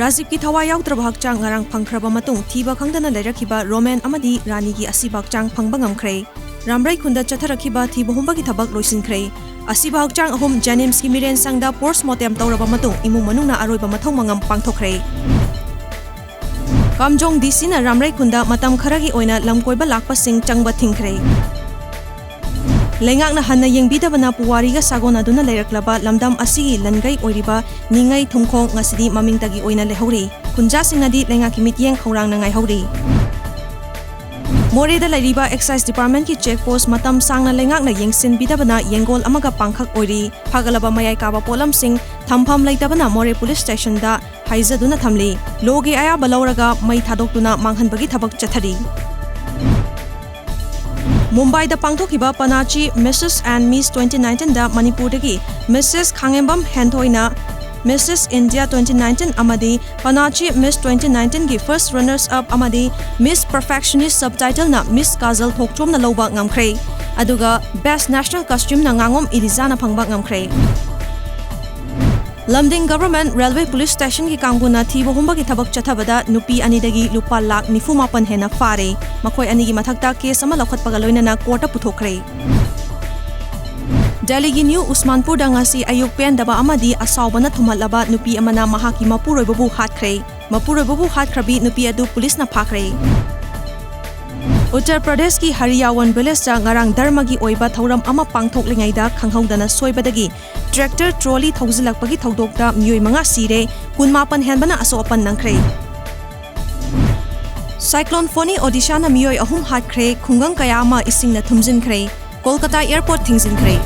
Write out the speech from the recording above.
Rajib ki thawai yaudraba hakchang ngarang phangkhraba matung thiba khangdana leirakiba Roman amadi Rani gi asiba hakchang phangba ngamkhre. Ramrai khunda chatharakiba thiba humba gi thabak loisinkhre. Asiba hakchang ahum Janims ki miren sangda postmortem tawraba matung imung manungna aroiba mathau mangam pangthokre. Kamjong DC na Ramrai khunda matam kharagi oina lamkoiba lakpasing changba thingkhre. Lengak na hanna yengbidabana puwariga sagona duna leiraklaba lamdam asigi langai oiriba ningai thumkhong ngasidi mamingtagi oina lehauri kunja singnadi lengaki mityeng khorang na ngaihori More da lairiba excise department ki check post matam sangna lengak na yengsin bidabana yengol amaga pangkhak oiri phagalaba mayai kaba polam sing thampham leitabana More police station da haizaduna thamli logi aya balauraga mai thadokuna manghanbagi thabak chathari Mumbai da pangthokiba Panachi Mrs. and Miss 2019 da Manipur dagi Mrs. Khangembam Hentoina Mrs. India 2019 amadi Panachi Miss 2019 gi first runners up amadi Miss Perfectionist subtitle na Miss Kajal Thokchom na loba ngamkhre aduga best national costume na ngangom Irizana phangba ngamkhre Lamding Government Railway Police Station ki kangguna thiba humba ki thabak chathabada nupi anidagi lupa lakh 94 hena fare makhoi anigi mathakta case ama lokhatpaga loinana court puthokre Delhi gi New Usmanpur dangasi ayuk pen daba amadi asawbana thumalaba nupi amana mahaki mapuroi babu hatkre mapuroi babu hatkhrabi nupi adu police na phakre Uttar Pradesh ki Hariyawan village cha ngarang dharmagi oiba thoram ama pangthoklingaida khanghaudana soibadagi tractor trolley thawjilakpagi thodokta myoi manga sire kunmapan henbana asopan nangkhre Cyclone Foni Odisha na myoi ahum hatkre khungang kaya ama isingna thumjinkhre Kolkata airport thingzinkhre